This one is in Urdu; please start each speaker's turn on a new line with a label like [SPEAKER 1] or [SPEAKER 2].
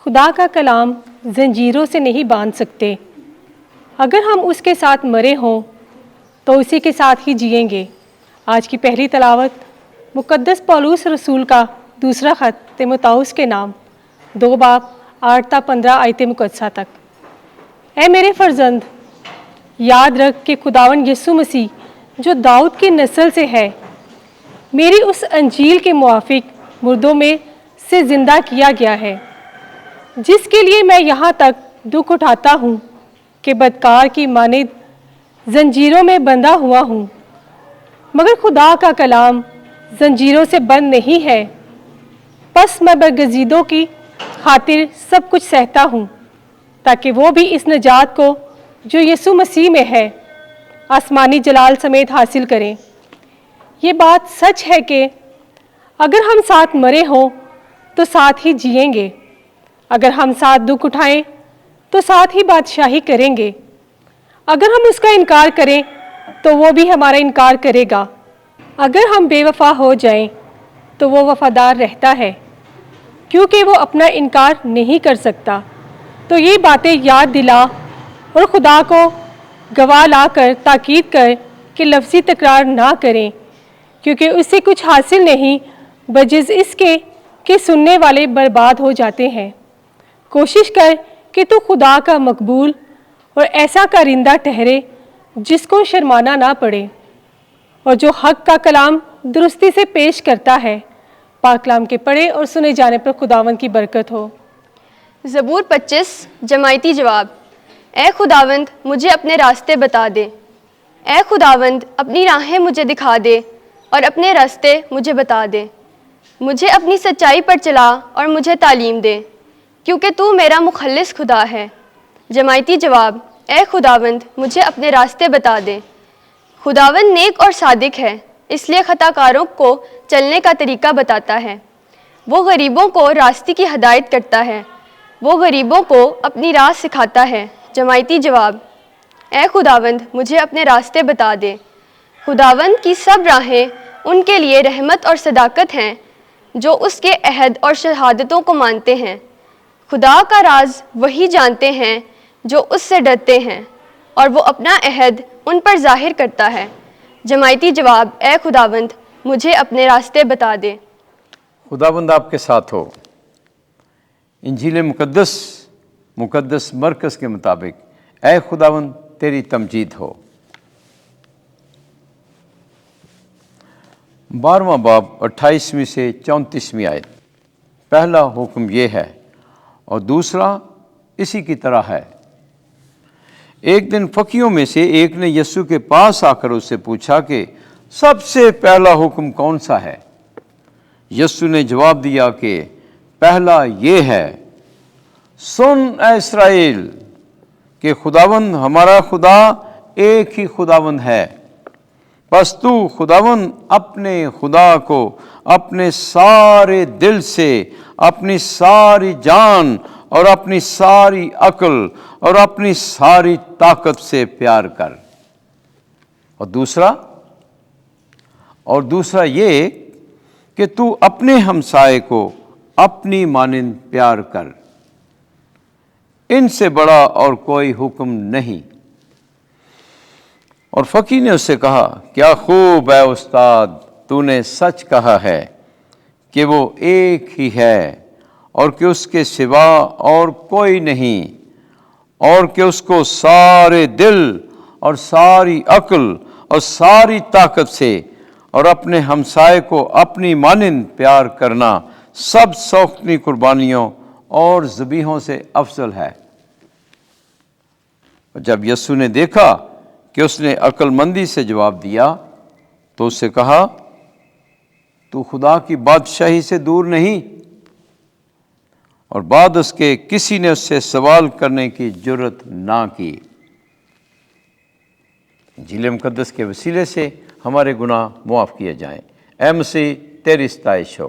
[SPEAKER 1] خدا کا کلام زنجیروں سے نہیں باندھ سکتے۔ اگر ہم اس کے ساتھ مرے ہوں تو اسی کے ساتھ ہی جئیں گے۔ آج کی پہلی تلاوت مقدس پولس رسول کا دوسرا خط تیموتھوس کے نام 2 باب 8 تا 15 آیت مقدسہ تک۔ اے میرے فرزند، یاد رکھ کہ خداوند یسوع مسیح جو داؤد کی نسل سے ہے، میری اس انجیل کے موافق مردوں میں سے زندہ کیا گیا ہے، جس کے لیے میں یہاں تک دکھ اٹھاتا ہوں کہ بدکار کی مانند زنجیروں میں بندھا ہوا ہوں، مگر خدا کا کلام زنجیروں سے بند نہیں ہے۔ پس میں برگزیدوں کی خاطر سب کچھ سہتا ہوں، تاکہ وہ بھی اس نجات کو جو یسوع مسیح میں ہے آسمانی جلال سمیت حاصل کریں۔ یہ بات سچ ہے کہ اگر ہم ساتھ مرے ہوں تو ساتھ ہی جئیں گے، اگر ہم ساتھ دکھ اٹھائیں تو ساتھ ہی بادشاہی کریں گے، اگر ہم اس کا انکار کریں تو وہ بھی ہمارا انکار کرے گا، اگر ہم بے وفا ہو جائیں تو وہ وفادار رہتا ہے، کیونکہ وہ اپنا انکار نہیں کر سکتا۔ تو یہ باتیں یاد دلا اور خدا کو گواہ لا کر تاکید کر کہ لفظی تکرار نہ کریں، کیونکہ اس سے کچھ حاصل نہیں بجز اس کے کہ سننے والے برباد ہو جاتے ہیں۔ کوشش کر کہ تو خدا کا مقبول اور ایسا کارندہ ٹھہرے جس کو شرمانا نہ پڑے، اور جو حق کا کلام درستی سے پیش کرتا ہے۔ پاک کلام کے پڑھے اور سنے جانے پر خداوند کی برکت ہو۔
[SPEAKER 2] زبور 25 جماعتی جواب۔ اے خداوند مجھے اپنے راستے بتا دے، اے خداوند اپنی راہیں مجھے دکھا دے اور اپنے راستے مجھے بتا دے۔ مجھے اپنی سچائی پر چلا اور مجھے تعلیم دے، کیونکہ تو میرا مخلص خدا ہے۔ جماعتی جواب۔ اے خداوند مجھے اپنے راستے بتا دے۔ خداوند نیک اور صادق ہے، اس لیے خطا کاروں کو چلنے کا طریقہ بتاتا ہے۔ وہ غریبوں کو راستے کی ہدایت کرتا ہے، وہ غریبوں کو اپنی راہ سکھاتا ہے۔ جماعتی جواب۔ اے خداوند مجھے اپنے راستے بتا دے۔ خداوند کی سب راہیں ان کے لیے رحمت اور صداقت ہیں جو اس کے عہد اور شہادتوں کو مانتے ہیں۔ خدا کا راز وہی جانتے ہیں جو اس سے ڈرتے ہیں، اور وہ اپنا عہد ان پر ظاہر کرتا ہے۔ جماعتی جواب۔ اے خداوند مجھے اپنے راستے بتا دے۔
[SPEAKER 3] خداوند آپ کے ساتھ ہو۔ انجیل مقدس مرکز کے مطابق اے خداوند تیری تمجید ہو۔ 12واں باب 28ویں سے 34ویں آیت۔ پہلا حکم یہ ہے اور دوسرا اسی کی طرح ہے۔ ایک دن فقیوں میں سے ایک نے یسوع کے پاس آ کر اس سے پوچھا کہ سب سے پہلا حکم کون سا ہے؟ یسوع نے جواب دیا کہ پہلا یہ ہے، سن اے اسرائیل کہ خداوند ہمارا خدا ایک ہی خداوند ہے، پس تو خداوند اپنے خدا کو اپنے سارے دل سے، اپنی ساری جان اور اپنی ساری عقل اور اپنی ساری طاقت سے پیار کر۔ اور دوسرا یہ کہ تو اپنے ہمسائے کو اپنی مانند پیار کر۔ ان سے بڑا اور کوئی حکم نہیں۔ اور فقی نے اس سے کہا، کیا خوب ہے استاد، تو نے سچ کہا ہے کہ وہ ایک ہی ہے اور کہ اس کے سوا اور کوئی نہیں، اور کہ اس کو سارے دل اور ساری عقل اور ساری طاقت سے اور اپنے ہمسائے کو اپنی مانند پیار کرنا سب سوختنی قربانیوں اور ذبیحوں سے افضل ہے۔ جب یسوع نے دیکھا کہ اس نے عقل مندی سے جواب دیا تو اس سے کہا، تو خدا کی بادشاہی سے دور نہیں۔ اور بعد اس کے کسی نے اس سے سوال کرنے کی جرت نہ کی۔ انجیل مقدس کے وسیلے سے ہمارے گناہ معاف کیے جائیں۔ اے مسیح تیری ستائش ہو۔